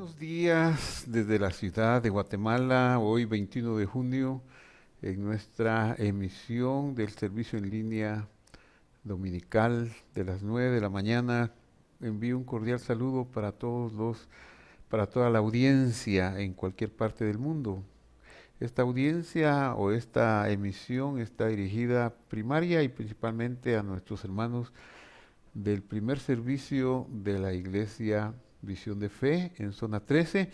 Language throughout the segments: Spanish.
Buenos días desde la ciudad de Guatemala, hoy 21 de junio, en nuestra emisión del servicio en línea dominical de las 9 de la mañana. Envío un cordial saludo para toda la audiencia en cualquier parte del mundo. Esta audiencia o esta emisión está dirigida primaria y principalmente a nuestros hermanos del primer servicio de la Iglesia Visión de Fe en zona 13,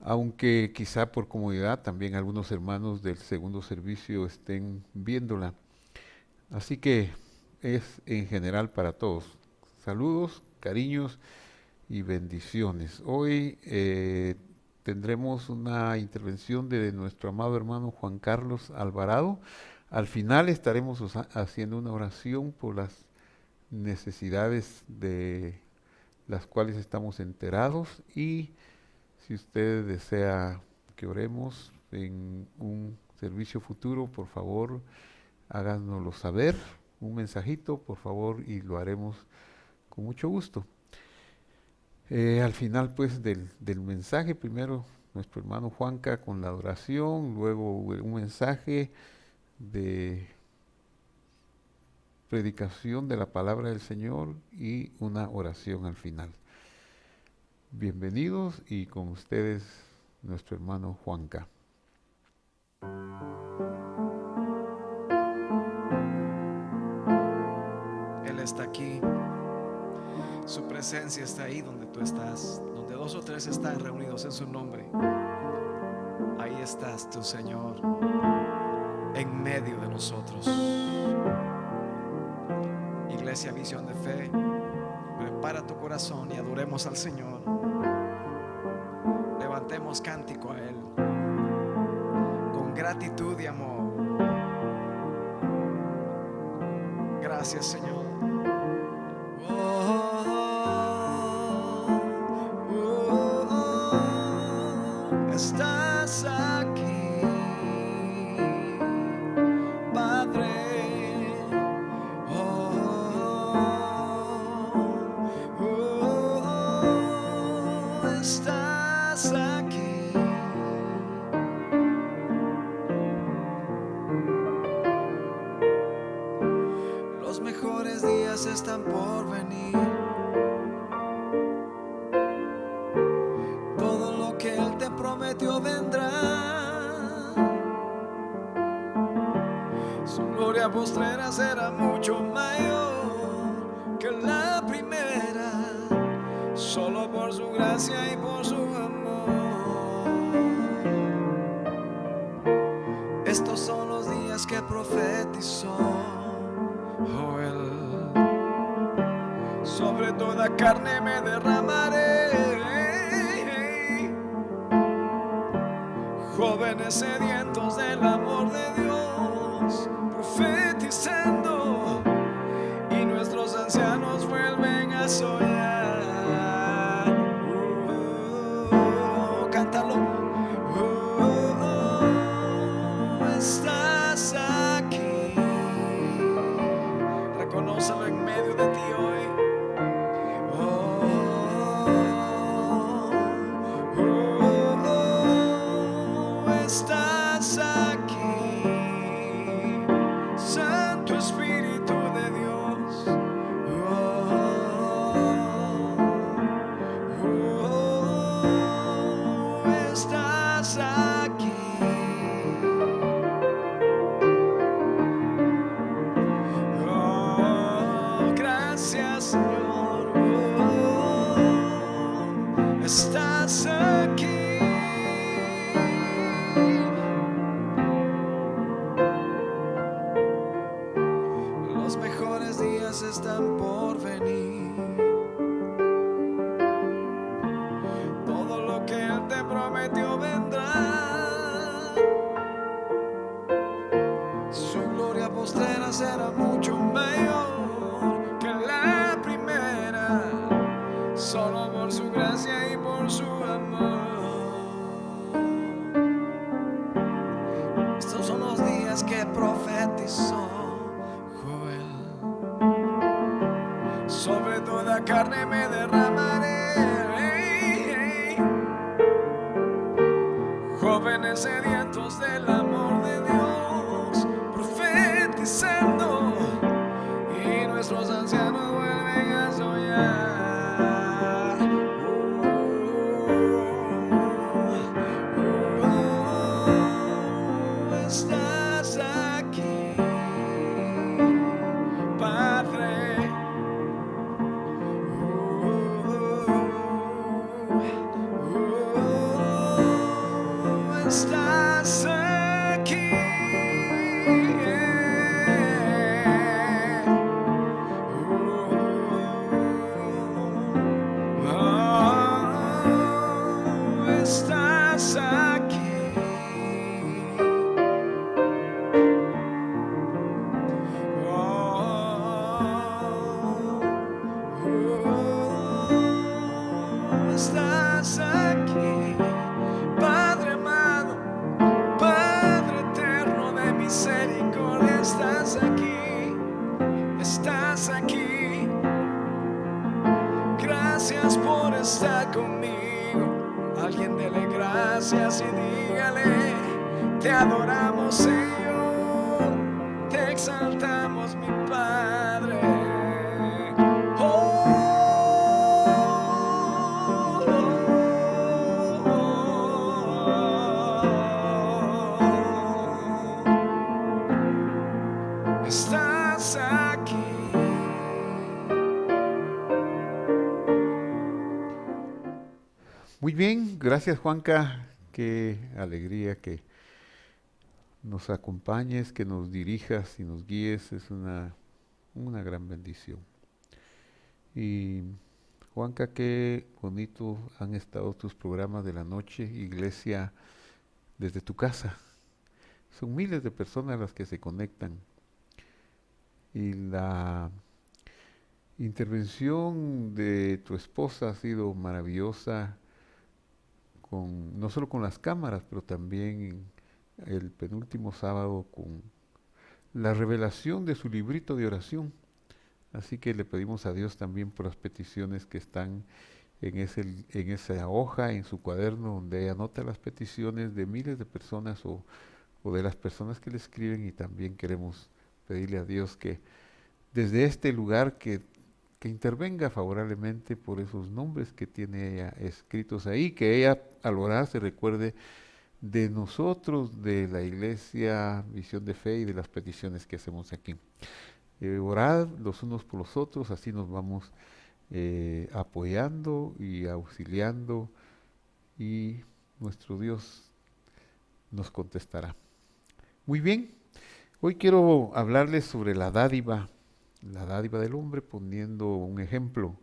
aunque quizá por comodidad también algunos hermanos del segundo servicio estén viéndola. Así que es en general para todos. Saludos, cariños y bendiciones. Hoy tendremos una intervención de nuestro amado hermano Juan Carlos Alvarado. Al final estaremos haciendo una oración por las necesidades de las cuales estamos enterados, y si usted desea que oremos en un servicio futuro, por favor háganoslo saber, un mensajito por favor, y lo haremos con mucho gusto. Al final pues del mensaje, primero nuestro hermano Juanca con la oración, luego un mensaje de predicación de la palabra del Señor y una oración al final. Bienvenidos, y con ustedes nuestro hermano Juanca. Él está aquí, su presencia está ahí donde tú estás. Donde dos o tres están reunidos en su nombre, ahí estás tú, Señor, en medio de nosotros. Iglesia Visión de Fe, prepara tu corazón y adoremos al Señor. Levantemos cántico a Él con gratitud y amor. Gracias, Señor. Estás aquí, Padre. Estás aquí. Los mejores días están por venir. Todo lo que Él te prometió vendrá. Su gloria postrera será mucho mayor que la primera, solo por su gracia y por su amor. Estos son los días que profetizó Joel. Sobre toda carne me derramaré, jóvenes sedientos del amor de Dios, profetizando, y nuestros ancianos vuelven a soñar. Cántalo. Estás aquí, reconócelo en medio de ti hoy. Estás aquí, Santo Espíritu de Dios. Estás aquí. Gracias, Señor. Estás aquí. Los mejores días están por venir. Todo lo que Él te prometió vendrá. Su gloria postrera será mucho mayor que la primera, solo por su gracia y por su amor. Estos son los días que profetizó Joel. Sobre toda carne me derramaré, estás aquí, Padre amado, Padre eterno de misericordia, estás aquí, estás aquí. Gracias por estar conmigo. Alguien dele gracias y dígale: te adoramos, Señor, te exaltamos, mi Padre. Estás aquí. Muy bien, gracias Juanca, qué alegría que nos acompañes, que nos dirijas y nos guíes, es una gran bendición. Y Juanca, qué bonito han estado tus programas de la noche, iglesia desde tu casa. Son miles de personas las que se conectan y la intervención de tu esposa ha sido maravillosa, no solo con las cámaras, pero también el penúltimo sábado con la revelación de su librito de oración. Así que le pedimos a Dios también por las peticiones que están en esa hoja, en su cuaderno, donde ella anota las peticiones de miles de personas o de las personas que le escriben, y también queremos pedirle a Dios que desde este lugar que intervenga favorablemente por esos nombres que tiene ella escritos ahí, que ella al orar se recuerde de nosotros, de la Iglesia Visión de Fe y de las peticiones que hacemos aquí. Orad los unos por los otros, así nos vamos apoyando y auxiliando, y nuestro Dios nos contestará. Muy bien, hoy quiero hablarles sobre la dádiva del hombre, poniendo un ejemplo.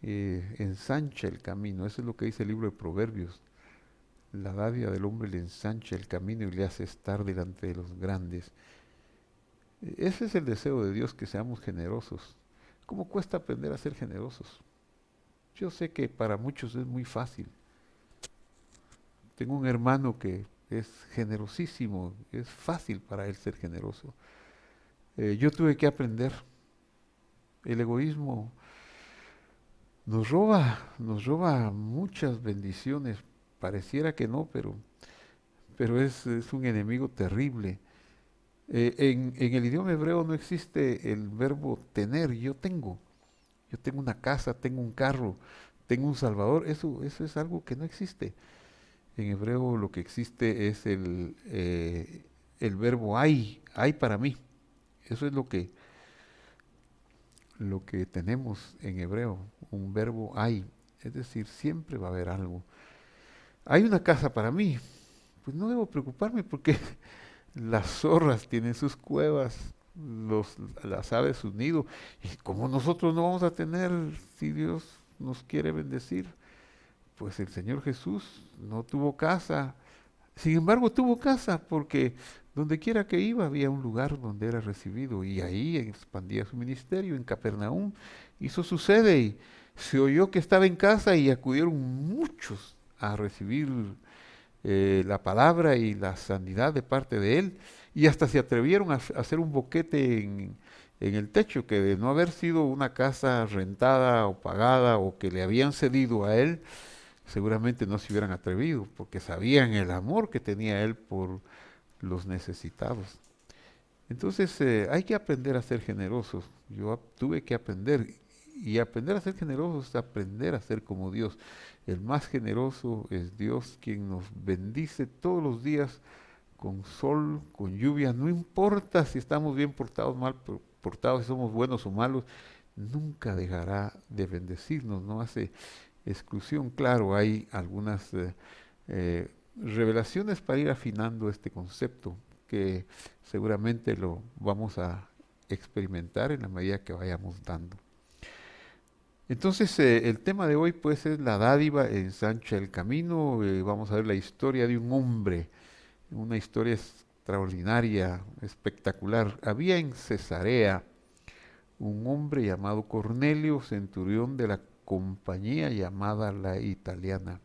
Ensancha el camino, eso es lo que dice el libro de Proverbios. La dádiva del hombre le ensancha el camino y le hace estar delante de los grandes. Ese es el deseo de Dios, que seamos generosos. ¿Cómo cuesta aprender a ser generosos? Yo sé que para muchos es muy fácil. Tengo un hermano que es generosísimo, es fácil para él ser generoso. Yo tuve que aprender. El egoísmo nos roba muchas bendiciones. Pareciera que no, pero es un enemigo terrible. En el idioma hebreo no existe el verbo tener. Yo tengo una casa, tengo un carro, tengo un salvador. Eso es algo que no existe. En hebreo lo que existe es el verbo hay para mí. Eso es lo que tenemos en hebreo, un verbo hay. Es decir, siempre va a haber algo. Hay una casa para mí. Pues no debo preocuparme porque las zorras tienen sus cuevas, las aves sus nidos. ¿Y cómo nosotros no vamos a tener si Dios nos quiere bendecir? Pues el Señor Jesús no tuvo casa. Sin embargo, tuvo casa porque donde quiera que iba había un lugar donde era recibido, y ahí expandía su ministerio. En Capernaum hizo su sede y se oyó que estaba en casa y acudieron muchos a recibir la palabra y la sanidad de parte de él, y hasta se atrevieron a hacer un boquete en el techo, que de no haber sido una casa rentada o pagada o que le habían cedido a él, seguramente no se hubieran atrevido, porque sabían el amor que tenía él por los necesitados. Entonces hay que aprender a ser generosos. Yo tuve que aprender, y aprender a ser generosos es aprender a ser como Dios. El más generoso es Dios, quien nos bendice todos los días con sol, con lluvia. No importa si estamos bien portados, mal portados, si somos buenos o malos, nunca dejará de bendecirnos. No hace exclusión. Claro, hay algunas revelaciones para ir afinando este concepto, que seguramente lo vamos a experimentar en la medida que vayamos dando. Entonces, el tema de hoy pues es la dádiva ensancha el camino. Vamos a ver la historia de un hombre, una historia extraordinaria, espectacular. Había en Cesarea un hombre llamado Cornelio, centurión de la compañía llamada la Italiana.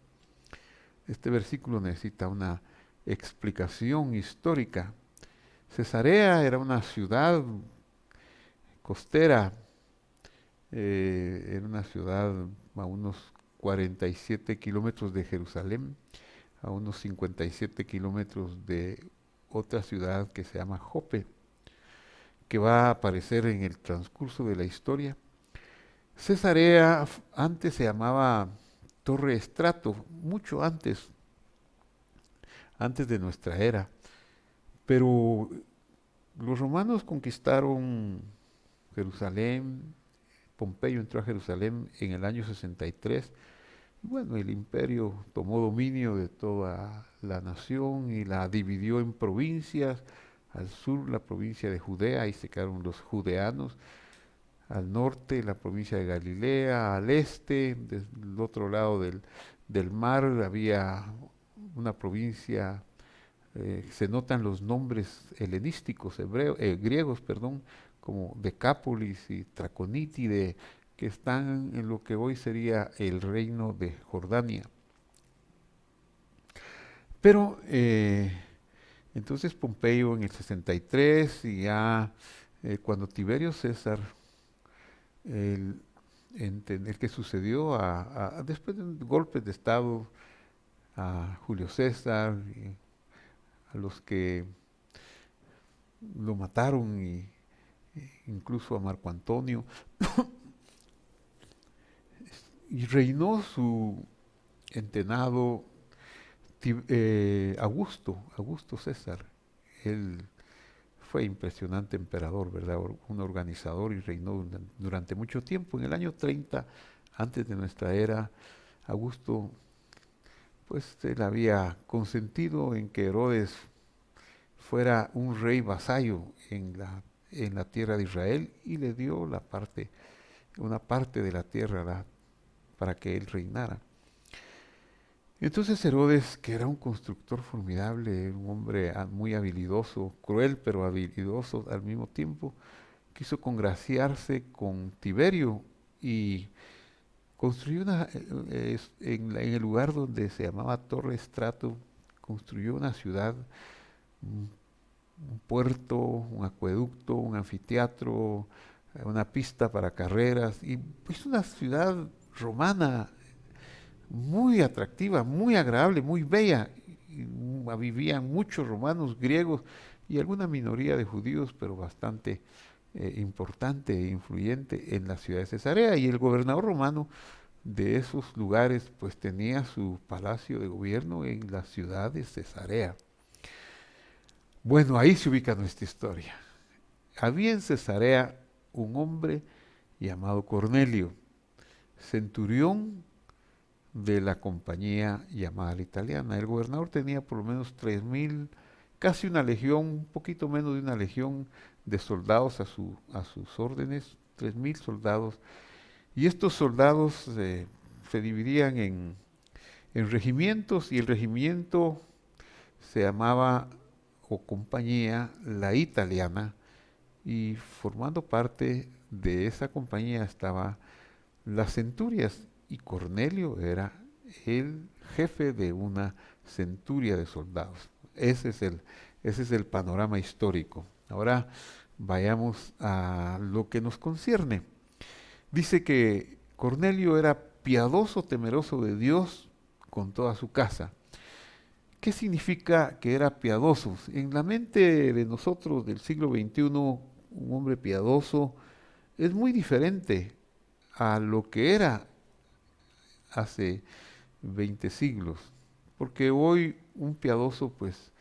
Este versículo necesita una explicación histórica. Cesarea era una ciudad costera, era una ciudad a unos 47 kilómetros de Jerusalén, a unos 57 kilómetros de otra ciudad que se llama Jope, que va a aparecer en el transcurso de la historia. Cesarea antes se llamaba Torre Estrato, mucho antes de nuestra era, pero los romanos conquistaron Jerusalén, Pompeyo entró a Jerusalén en el año 63. Bueno, el imperio tomó dominio de toda la nación y la dividió en provincias. Al sur la provincia de Judea, ahí se quedaron los judeanos. Al norte la provincia de Galilea, al este, del otro lado del mar, había una provincia, se notan los nombres helenísticos, griegos, perdón, como Decápolis y Traconítide, que están en lo que hoy sería el reino de Jordania. Pero entonces Pompeyo en el 63 y ya cuando Tiberio César, el que sucedió después de golpes de Estado a Julio César, y a los que lo mataron y incluso a Marco Antonio, y reinó su entenado Augusto César. Él fue impresionante emperador, ¿verdad? Un organizador y reinó durante mucho tiempo. En el año 30, antes de nuestra era, Augusto, pues él había consentido en que Herodes fuera un rey vasallo en la tierra de Israel y le dio una parte de la tierra para que él reinara. Entonces Herodes, que era un constructor formidable, un hombre muy habilidoso, cruel pero habilidoso al mismo tiempo, quiso congraciarse con Tiberio y construyó en el lugar donde se llamaba Torre Estrato, construyó una ciudad, un puerto, un acueducto, un anfiteatro, una pista para carreras, y es una ciudad romana muy atractiva, muy agradable, muy bella. Vivían muchos romanos, griegos y alguna minoría de judíos, pero bastante importante e influyente en la ciudad de Cesarea. Y el gobernador romano de esos lugares pues tenía su palacio de gobierno en la ciudad de Cesarea. Bueno, ahí se ubica nuestra historia. Había en Cesarea un hombre llamado Cornelio, centurión de la compañía llamada la Italiana. El gobernador tenía por lo menos 3,000, casi una legión, un poquito menos de una legión de soldados a sus órdenes, 3,000 soldados. Y estos soldados se dividían en regimientos, y el regimiento se llamaba, o compañía, la Italiana, y formando parte de esa compañía estaba las centurias, y Cornelio era el jefe de una centuria de soldados. Ese es el panorama histórico. Ahora vayamos a lo que nos concierne. Dice que Cornelio era piadoso, temeroso de Dios con toda su casa. ¿Qué significa que era piadoso? En la mente de nosotros del siglo XXI, un hombre piadoso es muy diferente a lo que era hace 20 siglos. Porque hoy un piadoso pues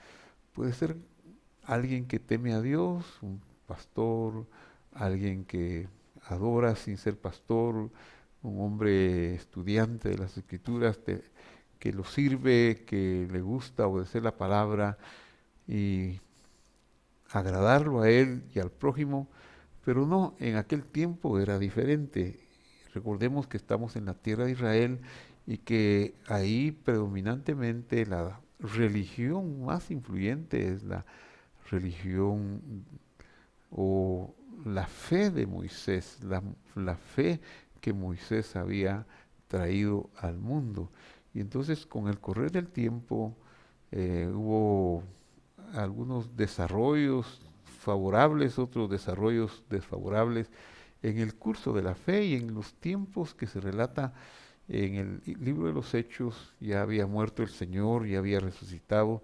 puede ser alguien que teme a Dios, un pastor, alguien que adora sin ser pastor, un hombre estudiante de las Escrituras que lo sirve, que le gusta obedecer la palabra y agradarlo a él y al prójimo, pero no, en aquel tiempo era diferente. Recordemos que estamos en la tierra de Israel y que ahí predominantemente la religión más influyente es la religión o la fe de Moisés, la fe que Moisés había traído al mundo. Y entonces con el correr del tiempo hubo algunos desarrollos favorables, otros desarrollos desfavorables en el curso de la fe y en los tiempos que se relata en el libro de los Hechos. Ya había muerto el Señor, ya había resucitado.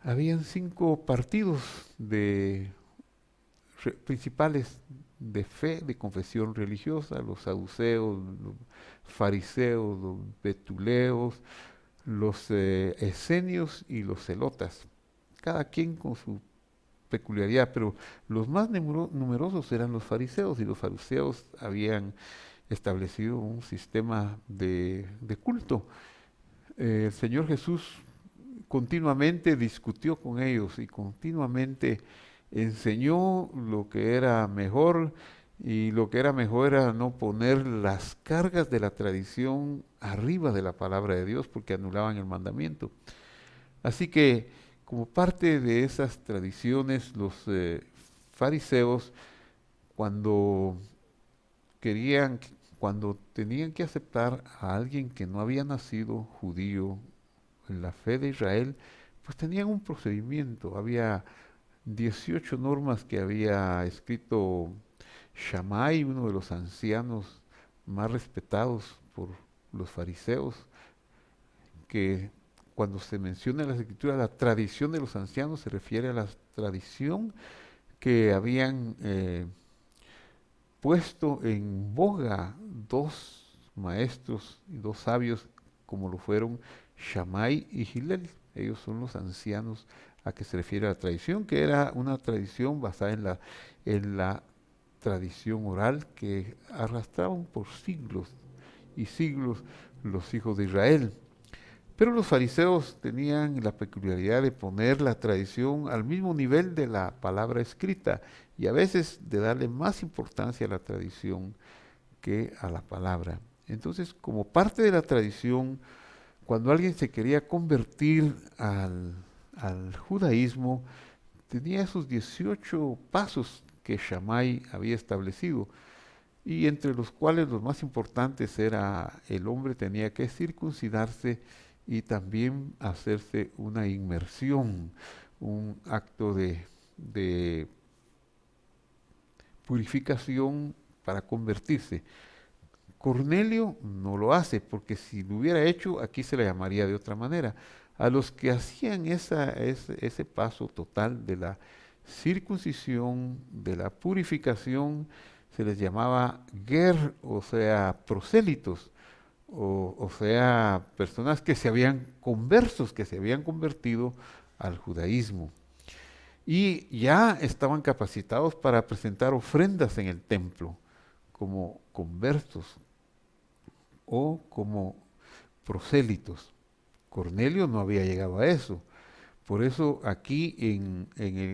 Habían 5 partidos principales de fe, de confesión religiosa: los saduceos, los fariseos, los betuleos, los esenios y los celotas, cada quien con su peculiaridad, pero los más numerosos eran los fariseos, y los fariseos habían establecido un sistema de culto. El Señor Jesús continuamente discutió con ellos y continuamente enseñó lo que era mejor, y lo que era mejor era no poner las cargas de la tradición arriba de la palabra de Dios, porque anulaban el mandamiento. Así que, como parte de esas tradiciones, los fariseos, cuando querían, cuando tenían que aceptar a alguien que no había nacido judío en la fe de Israel, pues tenían un procedimiento. Había 18 normas que había escrito Shammai, uno de los ancianos más respetados por los fariseos, que cuando se menciona en las escrituras la tradición de los ancianos, se refiere a la tradición que habían puesto en boga 2 maestros y 2 sabios, como lo fueron Shammai y Hillel. Ellos son los ancianos a que se refiere la tradición, que era una tradición basada en la tradición oral que arrastraban por siglos y siglos los hijos de Israel. Pero los fariseos tenían la peculiaridad de poner la tradición al mismo nivel de la palabra escrita, y a veces de darle más importancia a la tradición que a la palabra. Entonces, como parte de la tradición, cuando alguien se quería convertir al judaísmo, tenía esos 18 pasos que Shammai había establecido, y entre los cuales los más importantes era: el hombre tenía que circuncidarse y también hacerse una inmersión, un acto de purificación para convertirse. Cornelio no lo hace, porque si lo hubiera hecho, aquí se le llamaría de otra manera. A los que hacían ese paso total de la circuncisión, de la purificación, se les llamaba ger, o sea, prosélitos, o sea, personas que se habían conversos, que se habían convertido al judaísmo. Y ya estaban capacitados para presentar ofrendas en el templo, como conversos o como prosélitos. Cornelio no había llegado a eso. Por eso aquí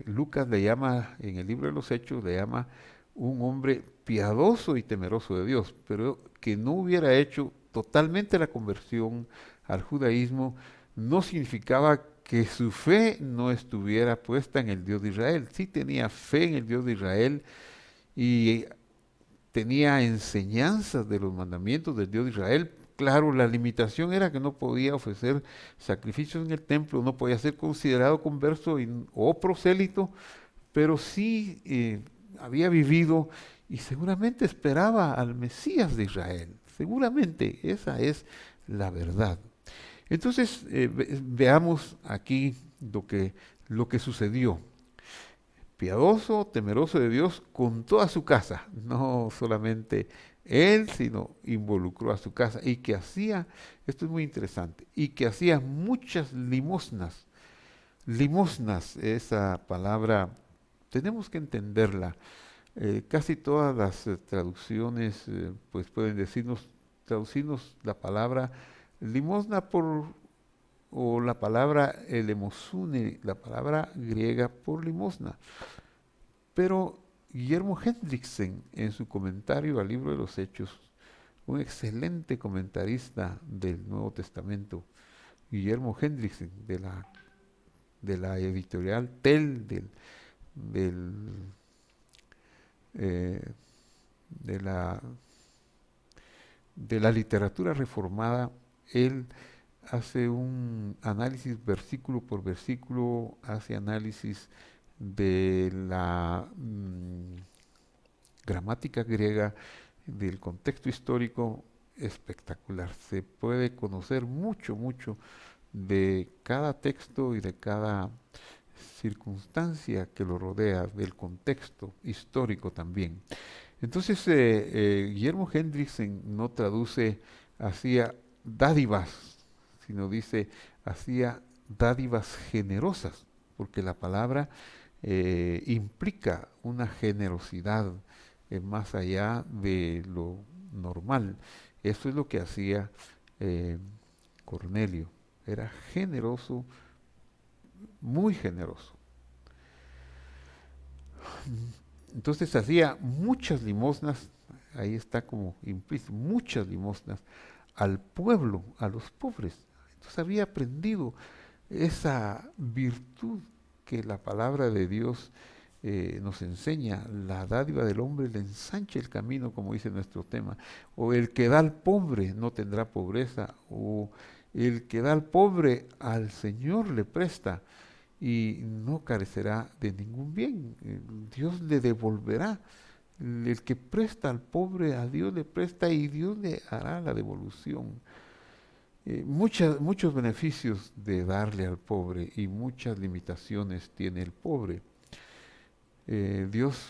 Lucas le llama, en el libro de los Hechos, le llama un hombre piadoso y temeroso de Dios, pero que no hubiera hecho totalmente la conversión al judaísmo no significaba que su fe no estuviera puesta en el Dios de Israel. Sí tenía fe en el Dios de Israel y tenía enseñanzas de los mandamientos del Dios de Israel. Claro, la limitación era que no podía ofrecer sacrificios en el templo, no podía ser considerado converso o prosélito, pero sí había vivido y seguramente esperaba al Mesías de Israel. Seguramente esa es la verdad. Entonces, veamos aquí lo que sucedió. Piadoso, temeroso de Dios con toda su casa, no solamente él, sino involucró a su casa, y que hacía, esto es muy interesante, y que hacía muchas limosnas. Limosnas, esa palabra, tenemos que entenderla. Casi todas las traducciones pues pueden traducirnos la palabra limosna o la palabra elemosune, la palabra griega por limosna. Pero Guillermo Hendrickson, en su comentario al libro de los Hechos, un excelente comentarista del Nuevo Testamento, Guillermo Hendrickson, de la editorial TEL, del, eh, de la de la literatura reformada, él hace un análisis versículo por versículo, hace análisis de la gramática griega, del contexto histórico espectacular. Se puede conocer mucho, mucho de cada texto y de cada circunstancia que lo rodea, del contexto histórico también. Entonces, Guillermo Hendrickson no traduce hacía dádivas, sino dice hacía dádivas generosas, porque la palabra implica una generosidad más allá de lo normal. Eso es lo que hacía eh, Cornelio. Era generoso, muy generoso. Entonces hacía muchas limosnas, ahí está como implícito, muchas limosnas al pueblo, a los pobres. Entonces había aprendido esa virtud que la palabra de Dios nos enseña. La dádiva del hombre le ensancha el camino, como dice nuestro tema. O el que da al pobre no tendrá pobreza, o el que da al pobre al Señor le presta y no carecerá de ningún bien. Dios le devolverá. El que presta al pobre, a Dios le presta y Dios le hará la devolución. Muchos beneficios de darle al pobre y muchas limitaciones tiene el pobre. Dios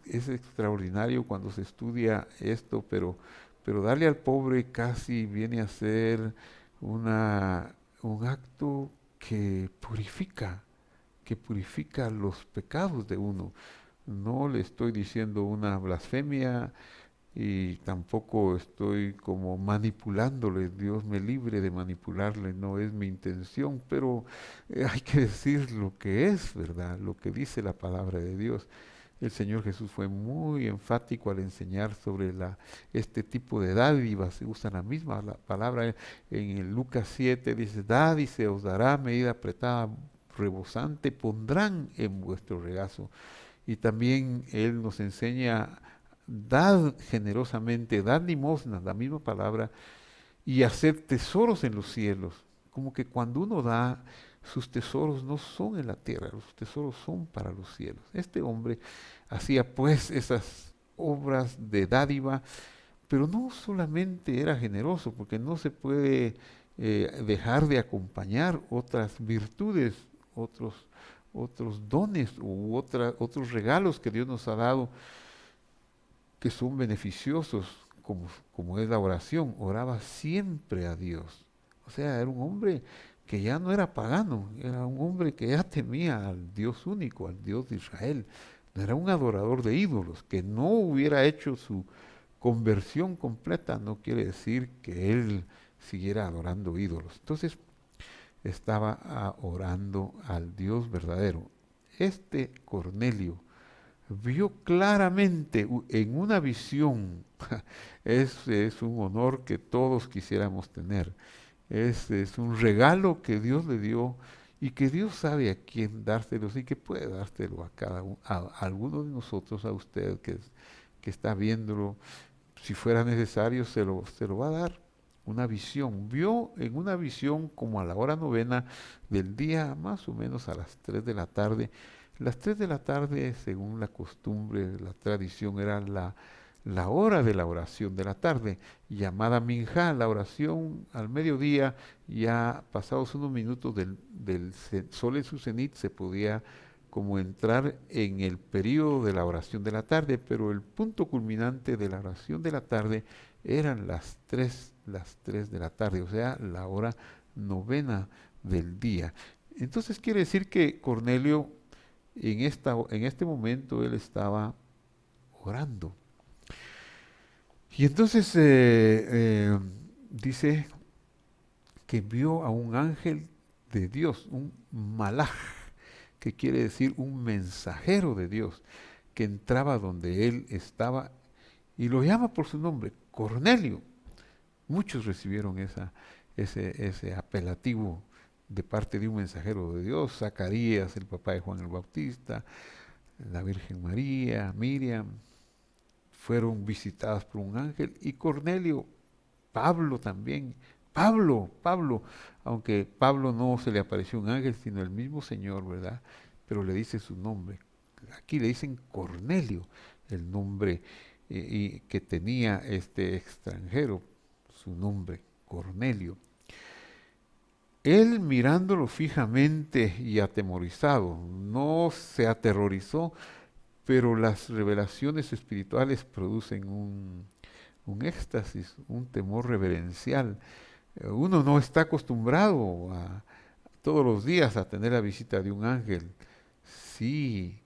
es extraordinario cuando se estudia esto, pero darle al pobre casi viene a ser un acto que purifica los pecados de uno. No le estoy diciendo una blasfemia y tampoco estoy como manipulándole. Dios me libre de manipularle, no es mi intención, pero hay que decir lo que es, ¿verdad? Lo que dice la palabra de Dios. El Señor Jesús fue muy enfático al enseñar sobre este tipo de dádivas. Se usa la misma palabra en el Lucas 7, dice, dad y se os dará, medida apretada, rebosante, pondrán en vuestro regazo. Y también Él nos enseña, dad generosamente, dad limosnas, la misma palabra, y hacer tesoros en los cielos. Como que cuando uno da, sus tesoros no son en la tierra, los tesoros son para los cielos. Este hombre hacía pues esas obras de dádiva, pero no solamente era generoso, porque no se puede dejar de acompañar otras virtudes, otros dones u otros regalos que Dios nos ha dado que son beneficiosos, como es la oración. Oraba siempre a Dios. O sea, era un hombre que ya no era pagano, era un hombre que ya temía al Dios único, al Dios de Israel. No era un adorador de ídolos, que no hubiera hecho su conversión completa, no quiere decir que él siguiera adorando ídolos. Entonces estaba orando al Dios verdadero. Este Cornelio vio claramente en una visión, es un honor que todos quisiéramos tener, es un regalo que Dios le dio y que Dios sabe a quién dárselos y que puede dárselo a a alguno de nosotros, a usted que está viéndolo, si fuera necesario se lo va a dar. Una visión, vio en una visión como a la hora novena del día, más o menos a las 3 de la tarde. Las 3 de la tarde, según la costumbre, la tradición, era la hora de la oración de la tarde, llamada minjá, la oración al mediodía. Ya pasados unos minutos del sol en su cenit se podía como entrar en el periodo de la oración de la tarde, pero el punto culminante de la oración de la tarde eran las 3 de la tarde, o sea, la hora novena del día. Entonces quiere decir que Cornelio en este momento él estaba orando. Y entonces dice que vio a un ángel de Dios, un malaj, que quiere decir un mensajero de Dios, que entraba donde él estaba y lo llama por su nombre, Cornelio. Muchos recibieron ese apelativo de parte de un mensajero de Dios, Zacarías, el papá de Juan el Bautista, la Virgen María, Miriam, fueron visitadas por un ángel, y Cornelio, Pablo también, Pablo, aunque Pablo no se le apareció un ángel, sino el mismo Señor, ¿verdad? Pero le dice su nombre. Aquí le dicen Cornelio, el nombre y que tenía este extranjero, su nombre, Cornelio. Él mirándolo fijamente y atemorizado, no se aterrorizó, pero las revelaciones espirituales producen un éxtasis, un temor reverencial. Uno no está acostumbrado todos los días a tener la visita de un ángel. Sí,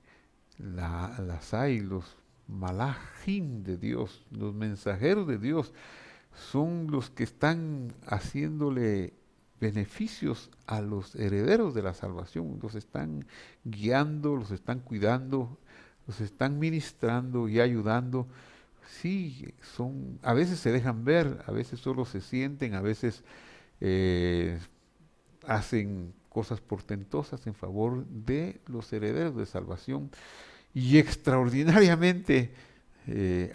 las hay, los malajim de Dios, los mensajeros de Dios, son los que están haciéndole beneficios a los herederos de la salvación, los están guiando, los están cuidando, los están ministrando y ayudando. Sí, a veces se dejan ver, a veces solo se sienten, a veces eh, hacen cosas portentosas en favor de los herederos de salvación y extraordinariamente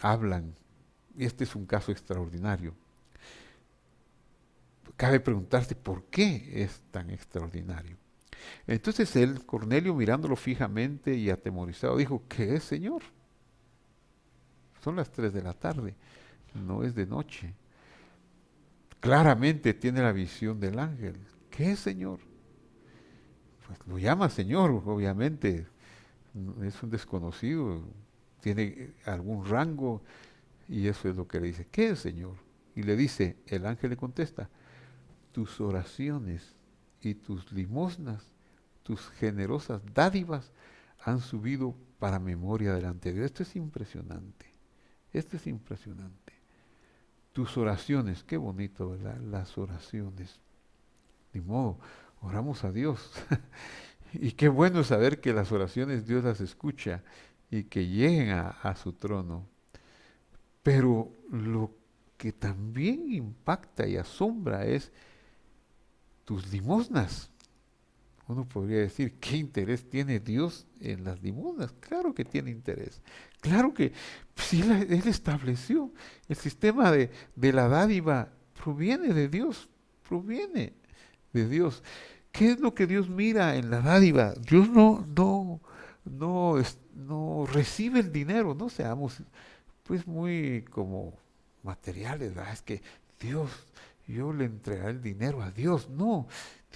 hablan. Este es un caso extraordinario. Cabe preguntarse por qué es tan extraordinario. Entonces él, Cornelio, mirándolo fijamente y atemorizado, dijo: ¿qué es, Señor? Son las 3 de la tarde, no es de noche. Claramente tiene la visión del ángel. ¿Qué es, Señor? Pues lo llama Señor, obviamente. Es un desconocido, tiene algún rango, y eso es lo que le dice. ¿Qué es, Señor? Y le dice, el ángel le contesta: tus oraciones y tus limosnas, tus generosas dádivas han subido para memoria delante de Dios. Esto es impresionante. Esto es impresionante. Tus oraciones, qué bonito, ¿verdad? Las oraciones. Ni modo, oramos a Dios. Y qué bueno saber que las oraciones Dios las escucha y que lleguen a su trono. Pero lo que también impacta y asombra es tus limosnas. Uno podría decir, ¿qué interés tiene Dios en las limosnas? Claro que tiene interés. Claro que si Él estableció el sistema de la dádiva, proviene de Dios, proviene de Dios. ¿Qué es lo que Dios mira en la dádiva? Dios no recibe el dinero, no seamos pues muy como materiales, ¿verdad? Es que Dios, yo le entregaré el dinero a Dios. No,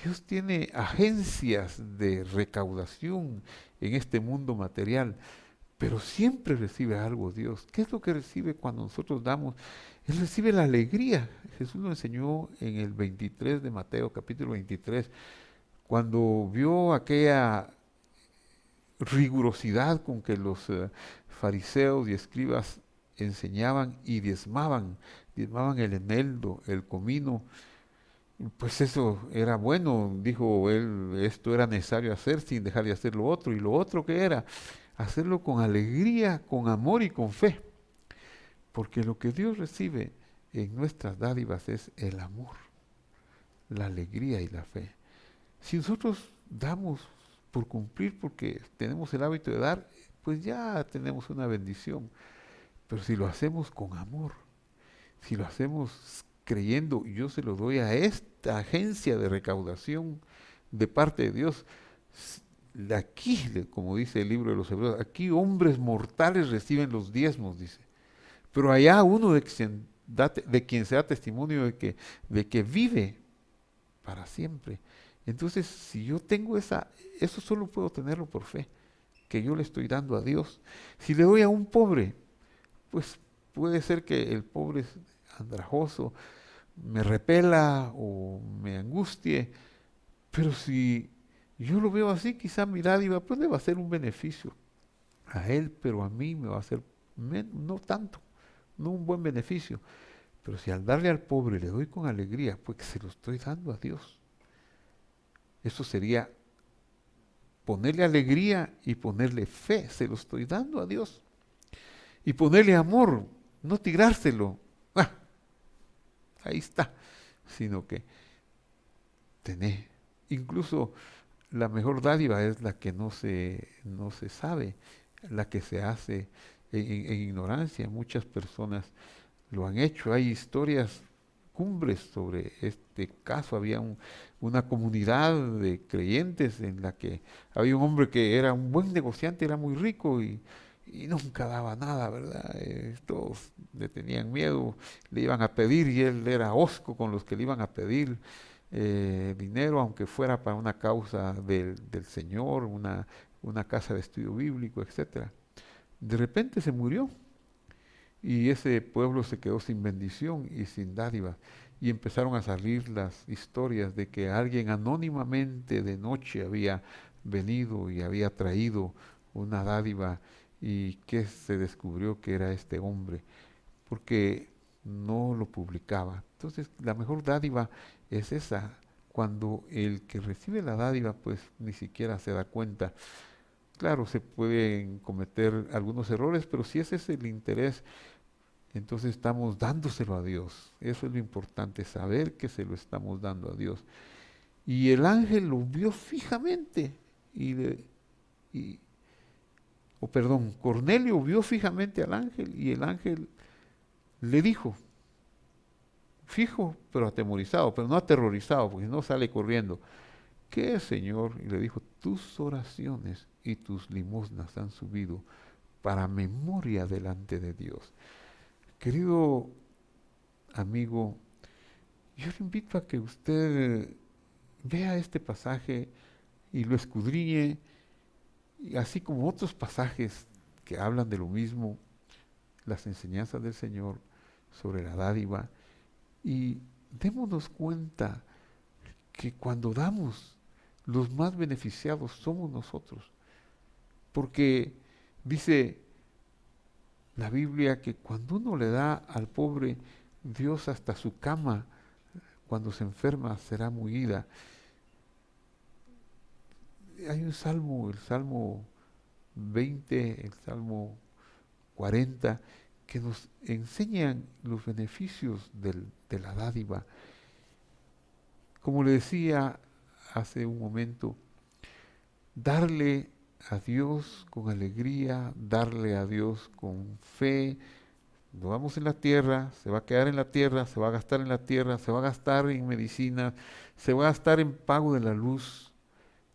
Dios tiene agencias de recaudación en este mundo material, pero siempre recibe algo Dios. ¿Qué es lo que recibe cuando nosotros damos? Él recibe la alegría. Jesús lo enseñó en el 23 de Mateo, capítulo 23, cuando vio aquella rigurosidad con que los fariseos y escribas enseñaban y diezmaban el eneldo, el comino. Pues eso era bueno, dijo él, esto era necesario hacer sin dejar de hacer lo otro. Y lo otro que era, hacerlo con alegría, con amor y con fe. Porque lo que Dios recibe en nuestras dádivas es el amor, la alegría y la fe. Si nosotros damos por cumplir porque tenemos el hábito de dar, pues ya tenemos una bendición. Pero si lo hacemos con amor, si lo hacemos creyendo, yo se lo doy a esta agencia de recaudación de parte de Dios, aquí, como dice el libro de los Hebreos, aquí hombres mortales reciben los diezmos, dice. Pero allá uno de quien se da testimonio de que vive para siempre. Entonces, si yo tengo eso solo puedo tenerlo por fe, que yo le estoy dando a Dios. Si le doy a un pobre, pues puede ser que el pobre es andrajoso, me repela o me angustie, pero si yo lo veo así, quizá mi dádiva pues le va a ser un beneficio a él, pero a mí me va a ser no tanto, no un buen beneficio. Pero si al darle al pobre le doy con alegría, pues se lo estoy dando a Dios. Eso sería ponerle alegría y ponerle fe, se lo estoy dando a Dios. Y ponerle amor, no tirárselo. Ah, ahí está. Sino que tener. Incluso la mejor dádiva es la que no se sabe, la que se hace en ignorancia. Muchas personas lo han hecho. Hay historias cumbres sobre este caso. Había una comunidad de creyentes en la que había un hombre que era un buen negociante, era muy rico y nunca daba nada, ¿verdad? Todos le tenían miedo, le iban a pedir y él era hosco con los que le iban a pedir dinero, aunque fuera para una causa del Señor, una casa de estudio bíblico, etcétera. De repente se murió y ese pueblo se quedó sin bendición y sin dádiva. Y empezaron a salir las historias de que alguien anónimamente de noche había venido y había traído una dádiva y que se descubrió que era este hombre, porque no lo publicaba. Entonces, la mejor dádiva es esa, cuando el que recibe la dádiva pues ni siquiera se da cuenta. Claro, se pueden cometer algunos errores, pero si ese es el interés, entonces estamos dándoselo a Dios. Eso es lo importante, saber que se lo estamos dando a Dios. Y el ángel lo vio fijamente. Y, y- perdón, Cornelio vio fijamente al ángel y el ángel le dijo, fijo, pero atemorizado, pero no aterrorizado, porque no sale corriendo. ¿Qué, Señor? Y le dijo, tus oraciones y tus limosnas han subido para memoria delante de Dios. Querido amigo, yo le invito a que usted vea este pasaje y lo escudriñe, y así como otros pasajes que hablan de lo mismo, las enseñanzas del Señor sobre la dádiva, y démonos cuenta que cuando damos, los más beneficiados somos nosotros, porque dice la Biblia que cuando uno le da al pobre, Dios hasta su cama, cuando se enferma, será mullida. Hay un salmo, el Salmo 20, el Salmo 40, que nos enseñan los beneficios de la dádiva. Como le decía hace un momento, darle a Dios con alegría, darle a Dios con fe. Lo damos en la tierra, se va a quedar en la tierra, se va a gastar en la tierra, se va a gastar en medicina, se va a gastar en pago de la luz,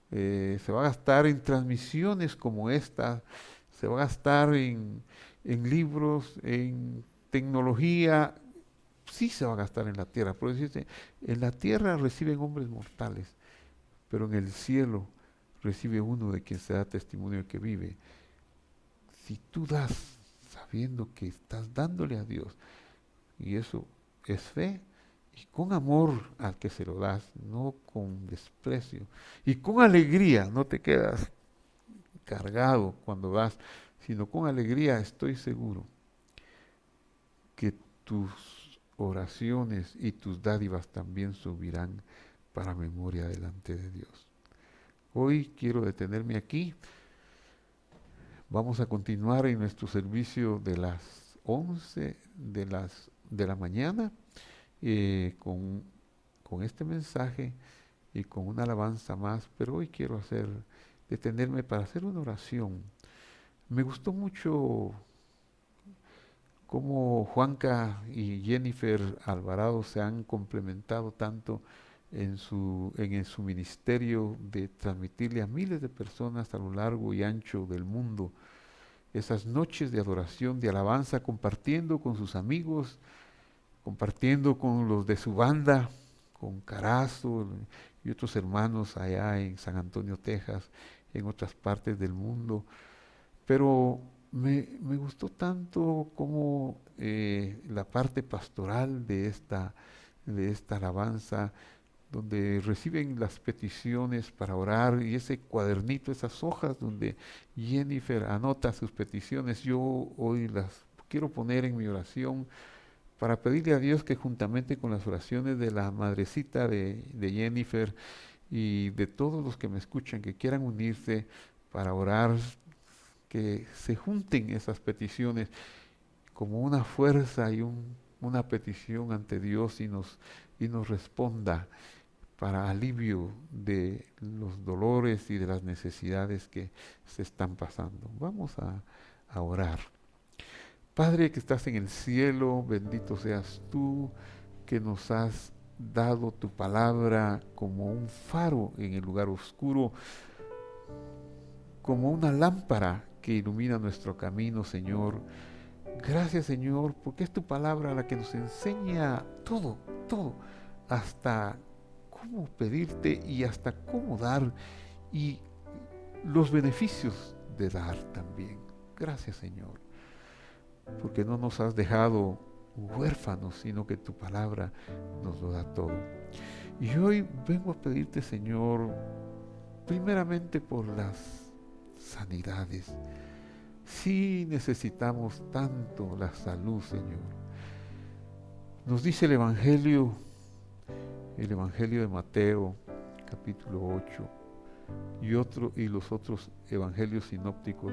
se va a gastar en transmisiones como esta, se va a gastar en libros, en tecnología, sí se va a gastar en la tierra. Por eso dice, en la tierra reciben hombres mortales, pero en el cielo recibe uno de quien se da testimonio de que vive. Si tú das sabiendo que estás dándole a Dios, y eso es fe, y con amor al que se lo das, no con desprecio, y con alegría, no te quedas cargado cuando das, sino con alegría, estoy seguro que tus oraciones y tus dádivas también subirán para memoria delante de Dios. Hoy quiero detenerme aquí. Vamos a continuar en nuestro servicio de las 11 de la mañana con este mensaje y con una alabanza más, pero hoy quiero detenerme para hacer una oración. Me gustó mucho cómo Juanca y Jennifer Alvarado se han complementado tanto en su ministerio de transmitirle a miles de personas a lo largo y ancho del mundo esas noches de adoración, de alabanza, compartiendo con sus amigos, compartiendo con los de su banda, con Carazo y otros hermanos allá en San Antonio, Texas, en otras partes del mundo. Pero me gustó tanto como la parte pastoral de esta alabanza, donde reciben las peticiones para orar y ese cuadernito, esas hojas donde Jennifer anota sus peticiones, yo hoy las quiero poner en mi oración para pedirle a Dios que juntamente con las oraciones de la madrecita de Jennifer y de todos los que me escuchan que quieran unirse para orar, que se junten esas peticiones como una fuerza y una petición ante Dios y nos responda para alivio de los dolores y de las necesidades que se están pasando. Vamos a orar. Padre que estás en el cielo, bendito seas tú, que nos has dado tu palabra como un faro en el lugar oscuro, como una lámpara que ilumina nuestro camino, Señor. Gracias, Señor, porque es tu palabra la que nos enseña todo, todo, hasta cómo pedirte y hasta cómo dar y los beneficios de dar también. Gracias, Señor, porque no nos has dejado huérfanos, sino que tu palabra nos lo da todo. Y hoy vengo a pedirte, Señor, primeramente por las sanidades. Sí necesitamos tanto la salud, Señor. Nos dice el Evangelio de Mateo, capítulo 8, y los otros evangelios sinópticos,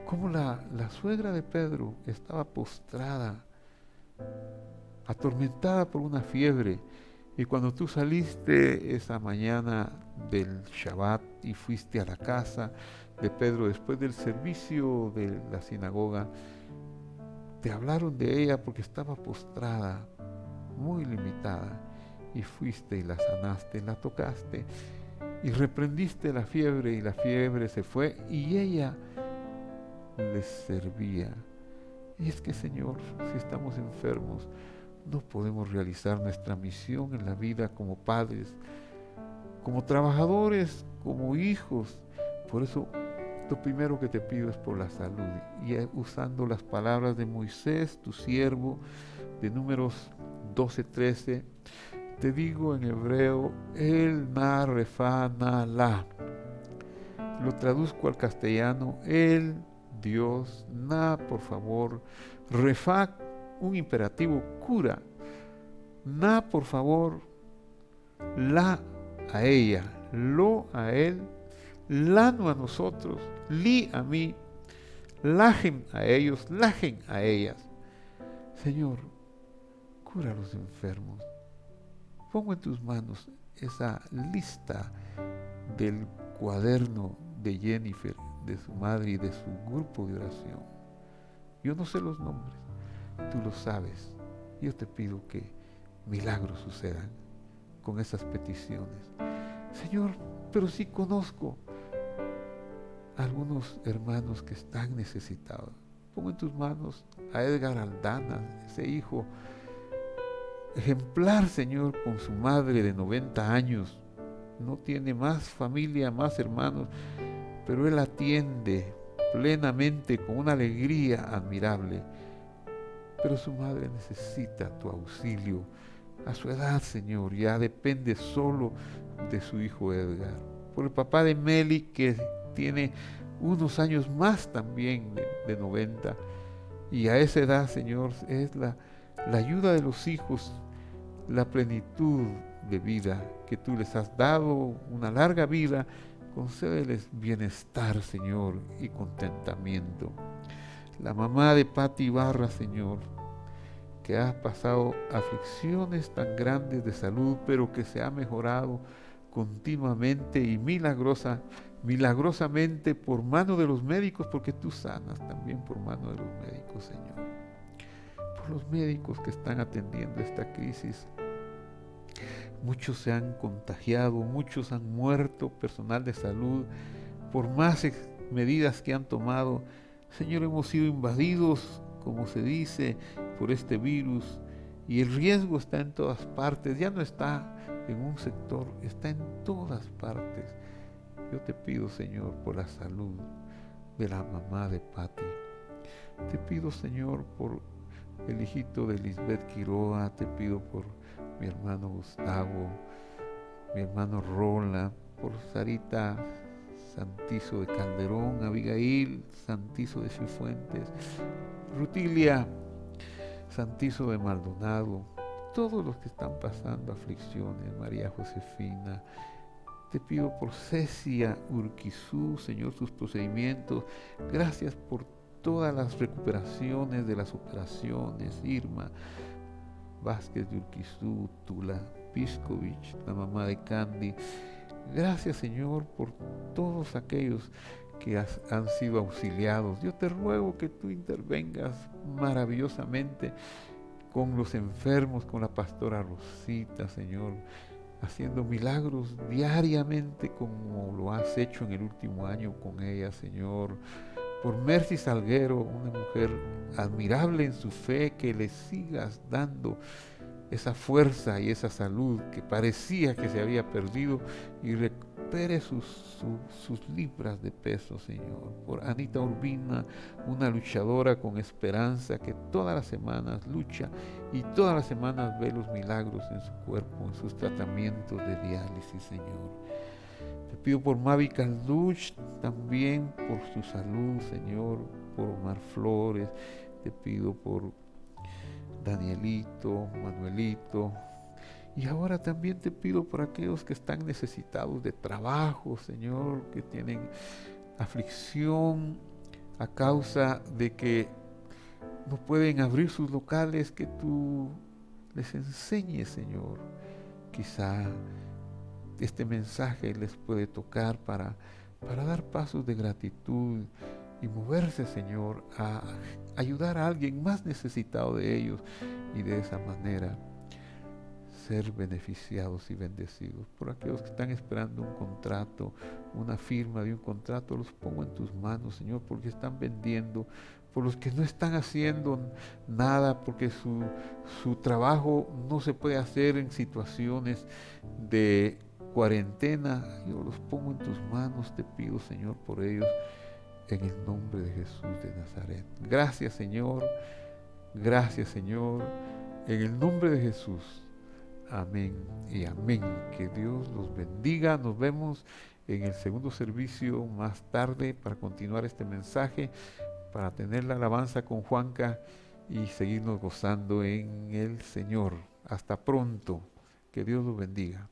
como la suegra de Pedro estaba postrada, atormentada por una fiebre. Y cuando tú saliste esa mañana del Shabbat y fuiste a la casa de Pedro después del servicio de la sinagoga, te hablaron de ella porque estaba postrada, muy limitada, y fuiste y la sanaste, la tocaste y reprendiste la fiebre, y la fiebre se fue y ella les servía. Y es que, Señor, si estamos enfermos, no podemos realizar nuestra misión en la vida como padres, como trabajadores, como hijos. Por eso, lo primero que te pido es por la salud. Y usando las palabras de Moisés, tu siervo, de Números 12:13, te digo en hebreo, el na refa na la. Lo traduzco al castellano, el Dios, na, por favor, refa, un imperativo, cura, na, por favor, la a ella, lo a él, lano a nosotros, li a mí, lajen a ellos, lajen a ellas. Señor, cura a los enfermos. Pongo en tus manos esa lista del cuaderno de Jennifer, de su madre y de su grupo de oración. Yo no sé los nombres, tú lo sabes. Yo te pido que milagros sucedan con esas peticiones. Señor, pero sí conozco a algunos hermanos que están necesitados. Pongo en tus manos a Edgar Aldana, ese hijo ejemplar, Señor, con su madre de 90 años. No tiene más familia, más hermanos, pero él atiende plenamente con una alegría admirable. Pero su madre necesita tu auxilio. A su edad, Señor, ya depende solo de su hijo Edgar. Por el papá de Meli, que tiene unos años más también de 90. Y a esa edad, Señor, es la ayuda de los hijos, la plenitud de vida que tú les has dado, una larga vida. Concédeles bienestar, Señor, y contentamiento. La mamá de Pati Ibarra, Señor, que ha pasado aflicciones tan grandes de salud, pero que se ha mejorado continuamente y milagrosamente por mano de los médicos, porque tú sanas también por mano de los médicos, Señor. Por los médicos que están atendiendo esta crisis. Muchos se han contagiado, muchos han muerto, personal de salud, por más medidas que han tomado. Señor, hemos sido invadidos, como se dice, por este virus, y el riesgo está en todas partes. Ya no está en un sector, está en todas partes. Yo te pido, Señor, por la salud de la mamá de Pati. Te pido, Señor, por el hijito de Lisbeth Quiroga. Te pido por mi hermano Gustavo, mi hermano Rola, por Sarita Santizo de Calderón, Abigail Santizo de Cifuentes, Rutilia Santizo de Maldonado, todos los que están pasando aflicciones, María Josefina. Te pido por Cecia Urquizú, Señor, sus procedimientos. Gracias por todas las recuperaciones de las operaciones. Irma Vázquez de Urquizú, Tula Piscovich, la mamá de Candy. Gracias, Señor, por todos aquellos que han sido auxiliados. Yo te ruego que tú intervengas maravillosamente con los enfermos, con la pastora Rosita, Señor, haciendo milagros diariamente como lo has hecho en el último año con ella, Señor. Por Mercy Salguero, una mujer admirable en su fe, que le sigas dando esa fuerza y esa salud que parecía que se había perdido, y recupere sus libras de peso, Señor. Por Anita Urbina, una luchadora con esperanza, que todas las semanas lucha y todas las semanas ve los milagros en su cuerpo, en sus tratamientos de diálisis, Señor. Te pido por Mavi Calduch, también por su salud, Señor. Por Omar Flores, te pido por Danielito, Manuelito. Y ahora también te pido por aquellos que están necesitados de trabajo, Señor, que tienen aflicción a causa de que no pueden abrir sus locales, que tú les enseñes, Señor. Quizá este mensaje les puede tocar para dar pasos de gratitud y moverse, Señor, a ayudar a alguien más necesitado de ellos, y de esa manera ser beneficiados y bendecidos. Por aquellos que están esperando un contrato, una firma de un contrato, los pongo en tus manos, Señor, porque están vendiendo. Por los que no están haciendo nada, porque su trabajo no se puede hacer en situaciones de cuarentena, yo los pongo en tus manos. Te pido, Señor, por ellos, en el nombre de Jesús de Nazaret. Gracias, Señor. Gracias, Señor. En el nombre de Jesús. Amén y amén. Que Dios los bendiga. Nos vemos en el segundo servicio más tarde para continuar este mensaje, para tener la alabanza con Juanca y seguirnos gozando en el Señor. Hasta pronto. Que Dios los bendiga.